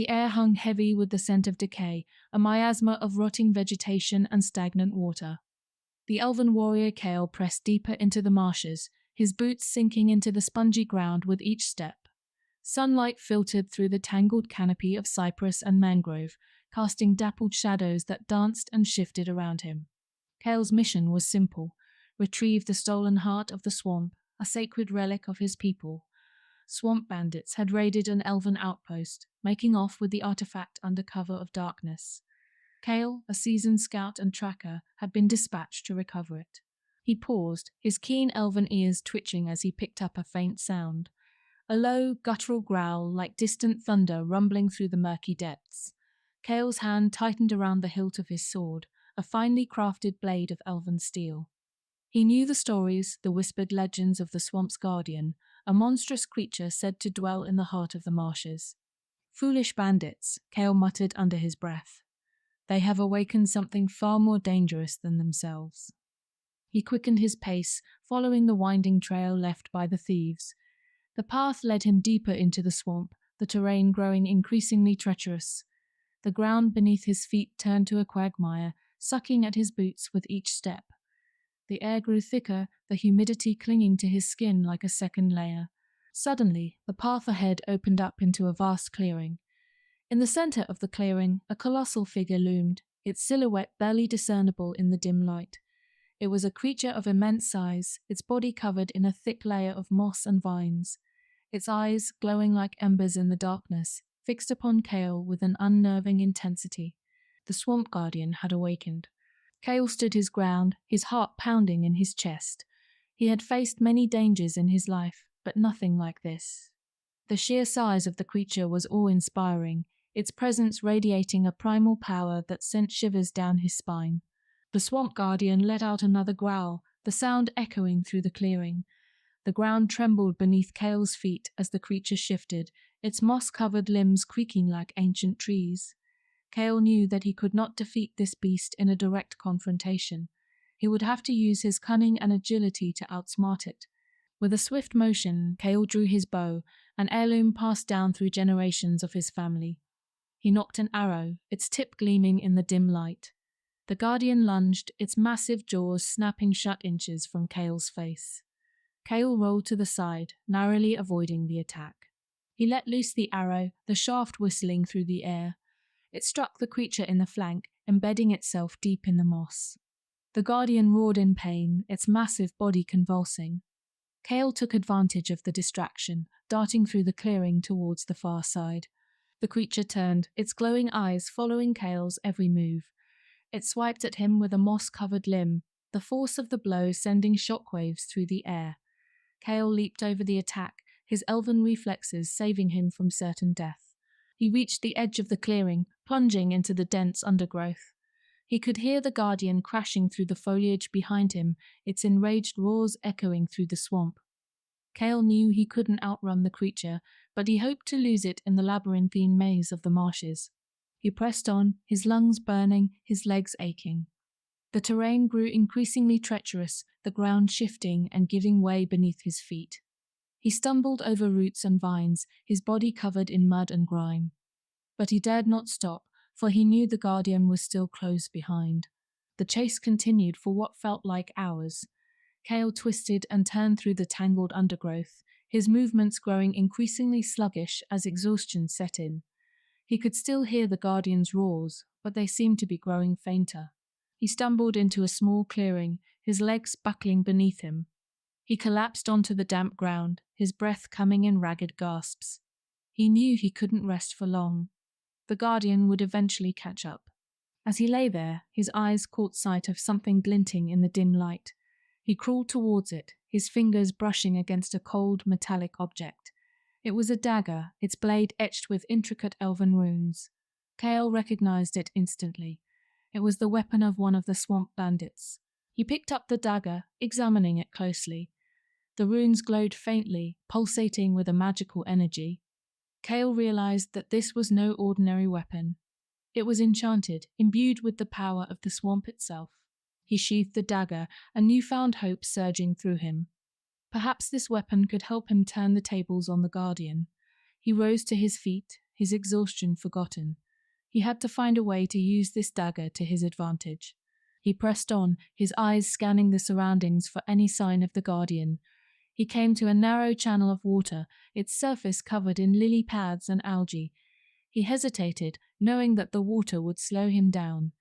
The air hung heavy with the scent of decay, a miasma of rotting vegetation and stagnant water. The elven warrior Kael pressed deeper into the marshes, his boots sinking into the spongy ground with each step. Sunlight filtered through the tangled canopy of cypress and mangrove, casting dappled shadows that danced and shifted around him. Kael's mission was simple: retrieve the stolen heart of the swamp, a sacred relic of his people. Swamp bandits had raided an elven outpost, making off with the artifact under cover of darkness. Kael, a seasoned scout and tracker, had been dispatched to recover it. He paused, his keen elven ears twitching as he picked up a faint sound. A low, guttural growl like distant thunder rumbling through the murky depths. Kael's hand tightened around the hilt of his sword, a finely crafted blade of elven steel. He knew the stories, the whispered legends of the swamp's guardian, a monstrous creature said to dwell in the heart of the marshes. Foolish bandits, Kael muttered under his breath. They have awakened something far more dangerous than themselves. He quickened his pace, following the winding trail left by the thieves. The path led him deeper into the swamp, the terrain growing increasingly treacherous. The ground beneath his feet turned to a quagmire, sucking at his boots with each step. The air grew thicker, the humidity clinging to his skin like a second layer. Suddenly, the path ahead opened up into a vast clearing. In the center of the clearing, a colossal figure loomed, its silhouette barely discernible in the dim light. It was a creature of immense size, its body covered in a thick layer of moss and vines. Its eyes, glowing like embers in the darkness, fixed upon Kael with an unnerving intensity. The swamp guardian had awakened. Kael stood his ground, his heart pounding in his chest. He had faced many dangers in his life, but nothing like this. The sheer size of the creature was awe-inspiring, its presence radiating a primal power that sent shivers down his spine. The swamp guardian let out another growl, the sound echoing through the clearing. The ground trembled beneath Kael's feet as the creature shifted, its moss-covered limbs creaking like ancient trees. Kael knew that he could not defeat this beast in a direct confrontation. He would have to use his cunning and agility to outsmart it. With a swift motion, Kael drew his bow, an heirloom passed down through generations of his family. He nocked an arrow, its tip gleaming in the dim light. The guardian lunged, its massive jaws snapping shut inches from Kael's face. Kael rolled to the side, narrowly avoiding the attack. He let loose the arrow, the shaft whistling through the air. It struck the creature in the flank, embedding itself deep in the moss. The guardian roared in pain, its massive body convulsing. Kael took advantage of the distraction, darting through the clearing towards the far side. The creature turned, its glowing eyes following Kael's every move. It swiped at him with a moss-covered limb, the force of the blow sending shockwaves through the air. Kael leaped over the attack, his elven reflexes saving him from certain death. He reached the edge of the clearing, plunging into the dense undergrowth. He could hear the guardian crashing through the foliage behind him, its enraged roars echoing through the swamp. Kael knew he couldn't outrun the creature, but he hoped to lose it in the labyrinthine maze of the marshes. He pressed on, his lungs burning, his legs aching. The terrain grew increasingly treacherous, the ground shifting and giving way beneath his feet. He stumbled over roots and vines, his body covered in mud and grime. But he dared not stop, for he knew the guardian was still close behind. The chase continued for what felt like hours. Kael twisted and turned through the tangled undergrowth, his movements growing increasingly sluggish as exhaustion set in. He could still hear the guardian's roars, but they seemed to be growing fainter. He stumbled into a small clearing, his legs buckling beneath him. He collapsed onto the damp ground, his breath coming in ragged gasps. He knew he couldn't rest for long. The guardian would eventually catch up. As he lay there, his eyes caught sight of something glinting in the dim light. He crawled towards it, his fingers brushing against a cold, metallic object. It was a dagger, its blade etched with intricate elven runes. Kael recognized it instantly. It was the weapon of one of the swamp bandits. He picked up the dagger, examining it closely. The runes glowed faintly, pulsating with a magical energy. Kael realized that this was no ordinary weapon. It was enchanted, imbued with the power of the swamp itself. He sheathed the dagger, a newfound hope surging through him. Perhaps this weapon could help him turn the tables on the guardian. He rose to his feet, his exhaustion forgotten. He had to find a way to use this dagger to his advantage. He pressed on, his eyes scanning the surroundings for any sign of the guardian. He came to a narrow channel of water, its surface covered in lily pads and algae. He hesitated, knowing that the water would slow him down.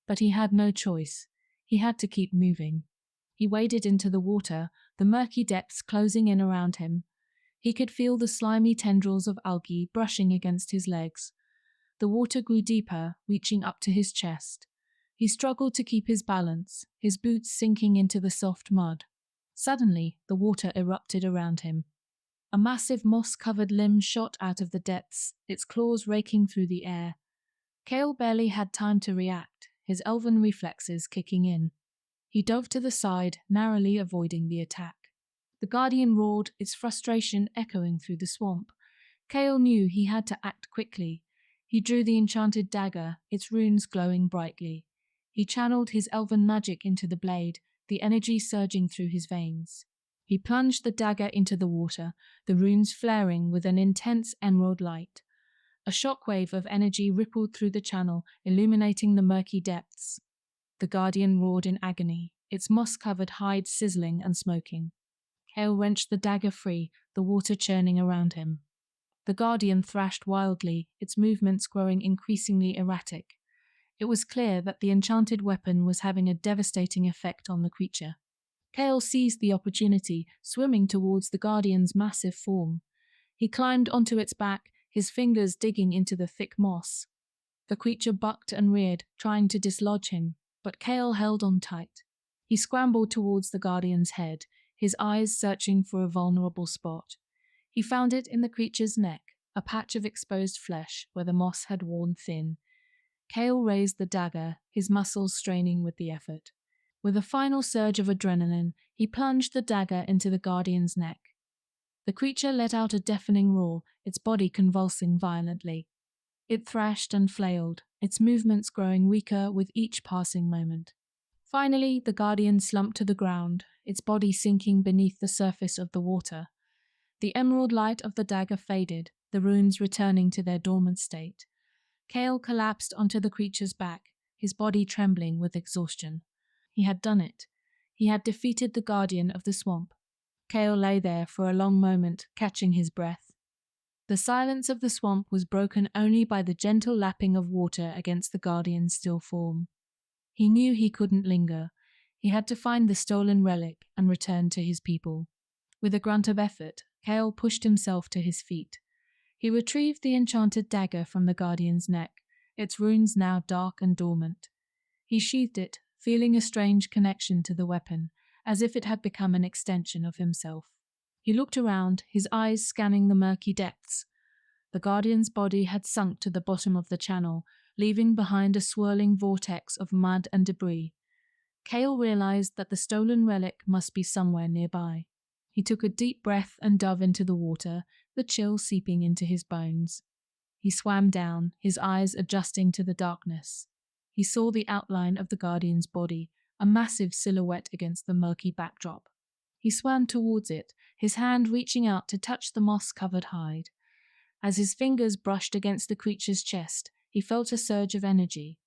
But he had no choice. He had to keep moving. He waded into the water, the murky depths closing in around him. He could feel the slimy tendrils of algae brushing against his legs. The water grew deeper, reaching up to his chest. He struggled to keep his balance, his boots sinking into the soft mud. Suddenly, the water erupted around him. A massive moss-covered limb shot out of the depths, its claws raking through the air. Kael barely had time to react, his elven reflexes kicking in. He dove to the side, narrowly avoiding the attack. The guardian roared, its frustration echoing through the swamp. Kael knew he had to act quickly. He drew the enchanted dagger, its runes glowing brightly. He channeled his elven magic into the blade, the energy surging through his veins. He plunged the dagger into the water, the runes flaring with an intense emerald light. A shockwave of energy rippled through the channel, illuminating the murky depths. The guardian roared in agony, its moss-covered hide sizzling and smoking. Kael wrenched the dagger free, the water churning around him. The guardian thrashed wildly, its movements growing increasingly erratic. It was clear that the enchanted weapon was having a devastating effect on the creature. Kael seized the opportunity, swimming towards the guardian's massive form. He climbed onto its back, his fingers digging into the thick moss. The creature bucked and reared, trying to dislodge him, but Kael held on tight. He scrambled towards the guardian's head, his eyes searching for a vulnerable spot. He found it in the creature's neck, a patch of exposed flesh where the moss had worn thin. Kael raised the dagger, his muscles straining with the effort. With a final surge of adrenaline, he plunged the dagger into the guardian's neck. The creature let out a deafening roar, its body convulsing violently. It thrashed and flailed, its movements growing weaker with each passing moment. Finally, the guardian slumped to the ground, its body sinking beneath the surface of the water. The emerald light of the dagger faded, the runes returning to their dormant state. Kael collapsed onto the creature's back, his body trembling with exhaustion. He had done it. He had defeated the guardian of the swamp. Kael lay there for a long moment, catching his breath. The silence of the swamp was broken only by the gentle lapping of water against the guardian's still form. He knew he couldn't linger. He had to find the stolen relic and return to his people. With a grunt of effort, Kael pushed himself to his feet. He retrieved the enchanted dagger from the guardian's neck, its runes now dark and dormant. He sheathed it, feeling a strange connection to the weapon, as if it had become an extension of himself. He looked around, his eyes scanning the murky depths. The guardian's body had sunk to the bottom of the channel, leaving behind a swirling vortex of mud and debris. Kael realized that the stolen relic must be somewhere nearby. He took a deep breath and dove into the water, the chill seeping into his bones. He swam down, his eyes adjusting to the darkness. He saw the outline of the guardian's body, a massive silhouette against the murky backdrop. He swam towards it, his hand reaching out to touch the moss-covered hide. As his fingers brushed against the creature's chest, he felt a surge of energy.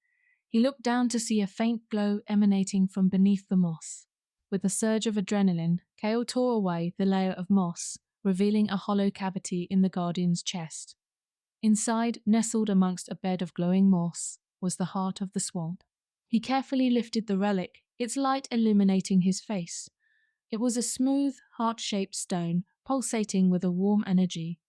He looked down to see a faint glow emanating from beneath the moss. With a surge of adrenaline, Kael tore away the layer of moss, revealing a hollow cavity in the guardian's chest. Inside, nestled amongst a bed of glowing moss, was the heart of the swamp. He carefully lifted the relic, its light illuminating his face. It was a smooth, heart-shaped stone, pulsating with a warm energy.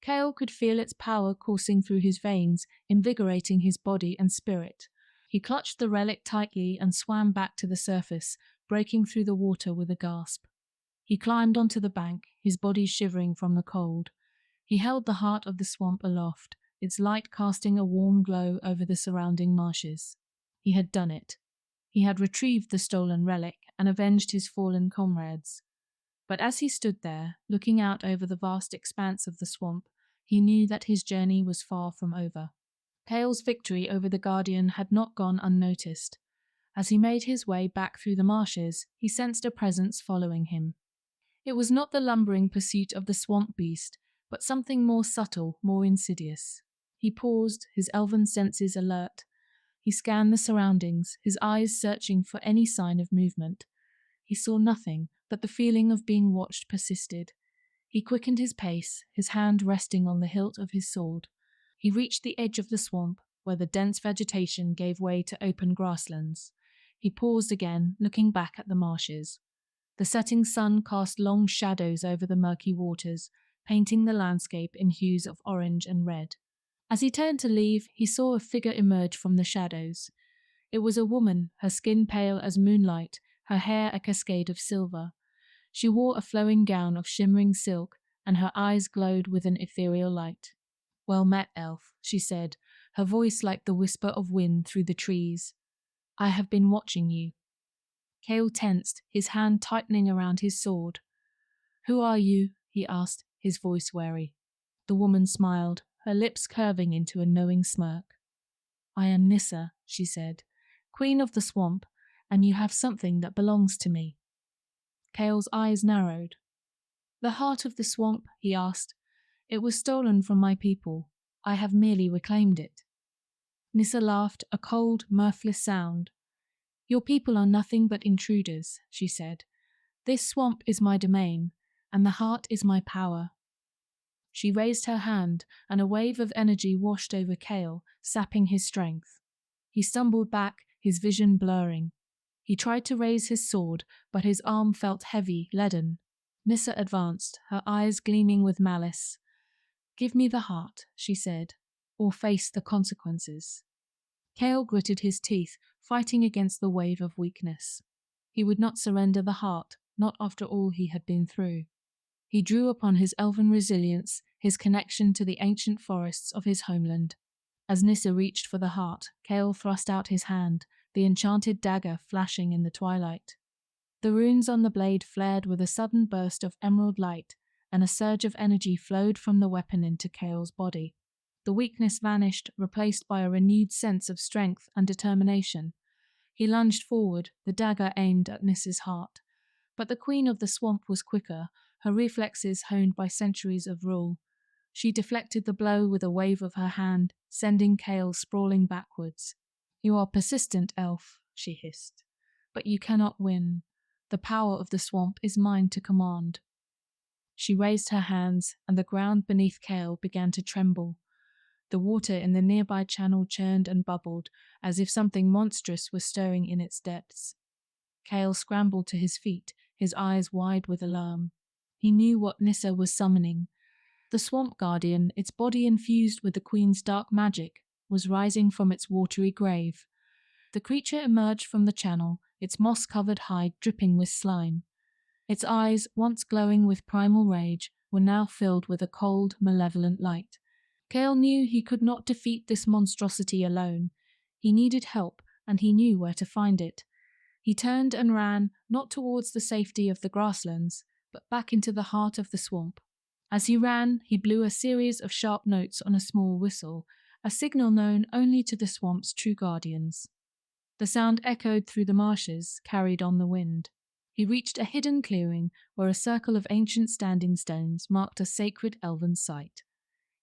Kael could feel its power coursing through his veins, invigorating his body and spirit. He clutched the relic tightly and swam back to the surface, breaking through the water with a gasp. He climbed onto the bank, his body shivering from the cold. He held the heart of the swamp aloft, its light casting a warm glow over the surrounding marshes. He had done it. He had retrieved the stolen relic and avenged his fallen comrades. But as he stood there, looking out over the vast expanse of the swamp, he knew that his journey was far from over. Kael's victory over the Guardian had not gone unnoticed. As he made his way back through the marshes, he sensed a presence following him. It was not the lumbering pursuit of the swamp beast, but something more subtle, more insidious. He paused, his elven senses alert. He scanned the surroundings, his eyes searching for any sign of movement. He saw nothing, but the feeling of being watched persisted. He quickened his pace, his hand resting on the hilt of his sword. He reached the edge of the swamp, where the dense vegetation gave way to open grasslands. He paused again, looking back at the marshes. The setting sun cast long shadows over the murky waters, painting the landscape in hues of orange and red. As he turned to leave, he saw a figure emerge from the shadows. It was a woman, her skin pale as moonlight, her hair a cascade of silver. She wore a flowing gown of shimmering silk, and her eyes glowed with an ethereal light. "Well met, elf," she said, her voice like the whisper of wind through the trees. "I have been watching you." Kael tensed, his hand tightening around his sword. "Who are you?" he asked, his voice wary. The woman smiled, her lips curving into a knowing smirk. "I am Nissa," she said, "queen of the swamp, and you have something that belongs to me." Kael's eyes narrowed. "The heart of the swamp?" he asked. "It was stolen from my people. I have merely reclaimed it." Nissa laughed, a cold, mirthless sound. "Your people are nothing but intruders," she said. "This swamp is my domain, and the heart is my power." She raised her hand, and a wave of energy washed over Kael, sapping his strength. He stumbled back, his vision blurring. He tried to raise his sword, but his arm felt heavy, leaden. Nissa advanced, her eyes gleaming with malice. "Give me the heart," she said, "or face the consequences." Kael gritted his teeth, fighting against the wave of weakness. He would not surrender the heart, not after all he had been through. He drew upon his elven resilience, his connection to the ancient forests of his homeland. As Nissa reached for the heart, Kael thrust out his hand, the enchanted dagger flashing in the twilight. The runes on the blade flared with a sudden burst of emerald light, and a surge of energy flowed from the weapon into Kael's body. The weakness vanished, replaced by a renewed sense of strength and determination. He lunged forward, the dagger aimed at Nissa's heart. But the queen of the swamp was quicker, her reflexes honed by centuries of rule. She deflected the blow with a wave of her hand, sending Kael sprawling backwards. "You are persistent, elf," she hissed. "But you cannot win. The power of the swamp is mine to command." She raised her hands, and the ground beneath Kael began to tremble. The water in the nearby channel churned and bubbled, as if something monstrous was stirring in its depths. Kael scrambled to his feet, his eyes wide with alarm. He knew what Nissa was summoning. The swamp guardian, its body infused with the queen's dark magic, was rising from its watery grave. The creature emerged from the channel, its moss-covered hide dripping with slime. Its eyes, once glowing with primal rage, were now filled with a cold, malevolent light. Kael knew he could not defeat this monstrosity alone. He needed help, and he knew where to find it. He turned and ran, not towards the safety of the grasslands, but back into the heart of the swamp. As he ran, he blew a series of sharp notes on a small whistle, a signal known only to the swamp's true guardians. The sound echoed through the marshes, carried on the wind. He reached a hidden clearing where a circle of ancient standing stones marked a sacred elven site.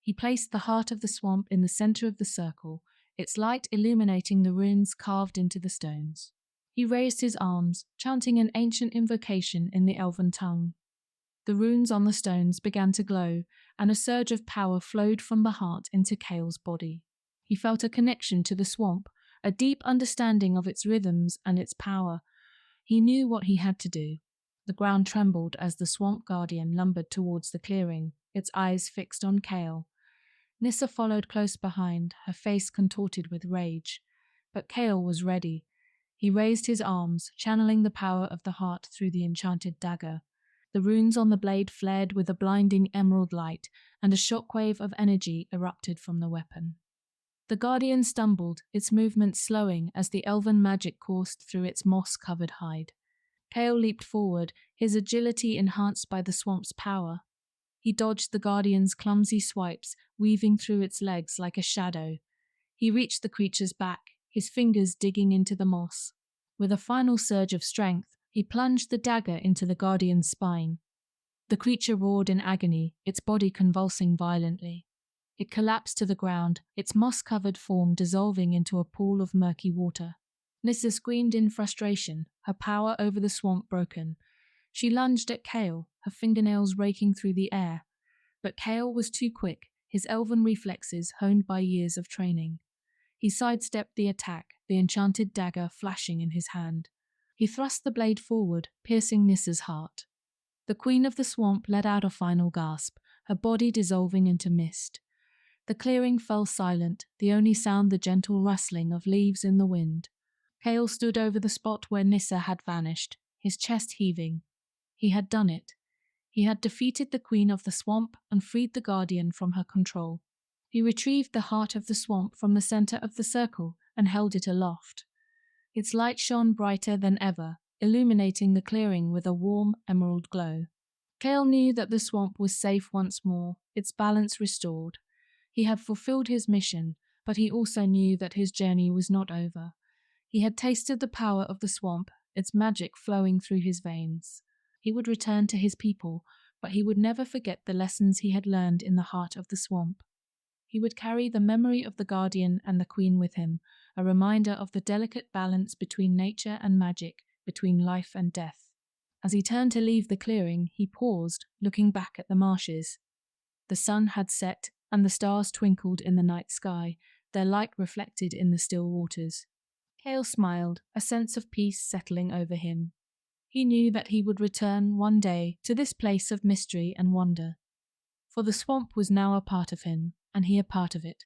He placed the heart of the swamp in the center of the circle, its light illuminating the runes carved into the stones. He raised his arms, chanting an ancient invocation in the elven tongue. The runes on the stones began to glow, and a surge of power flowed from the heart into Kael's body. He felt a connection to the swamp, a deep understanding of its rhythms and its power. He knew what he had to do. The ground trembled as the swamp guardian lumbered towards the clearing, its eyes fixed on Kael. Nissa followed close behind, her face contorted with rage. But Kael was ready. He raised his arms, channeling the power of the heart through the enchanted dagger. The runes on the blade flared with a blinding emerald light, and a shockwave of energy erupted from the weapon. The guardian stumbled, its movements slowing as the elven magic coursed through its moss-covered hide. Kael leaped forward, his agility enhanced by the swamp's power. He dodged the guardian's clumsy swipes, weaving through its legs like a shadow. He reached the creature's back, his fingers digging into the moss. With a final surge of strength, he plunged the dagger into the guardian's spine. The creature roared in agony, its body convulsing violently. It collapsed to the ground, its moss-covered form dissolving into a pool of murky water. Nissa screamed in frustration, her power over the swamp broken. She lunged at Kael, her fingernails raking through the air. But Kael was too quick, his elven reflexes honed by years of training. He sidestepped the attack, the enchanted dagger flashing in his hand. He thrust the blade forward, piercing Nissa's heart. The queen of the swamp let out a final gasp, her body dissolving into mist. The clearing fell silent, the only sound the gentle rustling of leaves in the wind. Kael stood over the spot where Nissa had vanished, his chest heaving. He had done it. He had defeated the queen of the swamp and freed the guardian from her control. He retrieved the heart of the swamp from the center of the circle and held it aloft. Its light shone brighter than ever, illuminating the clearing with a warm emerald glow. Kael knew that the swamp was safe once more, its balance restored. He had fulfilled his mission, but he also knew that his journey was not over. He had tasted the power of the swamp, its magic flowing through his veins. He would return to his people, but he would never forget the lessons he had learned in the heart of the swamp. He would carry the memory of the guardian and the queen with him, a reminder of the delicate balance between nature and magic, between life and death. As he turned to leave the clearing, he paused, looking back at the marshes. The sun had set, and the stars twinkled in the night sky, their light reflected in the still waters. Kael smiled, a sense of peace settling over him. He knew that he would return one day to this place of mystery and wonder. For the swamp was now a part of him, and he a part of it,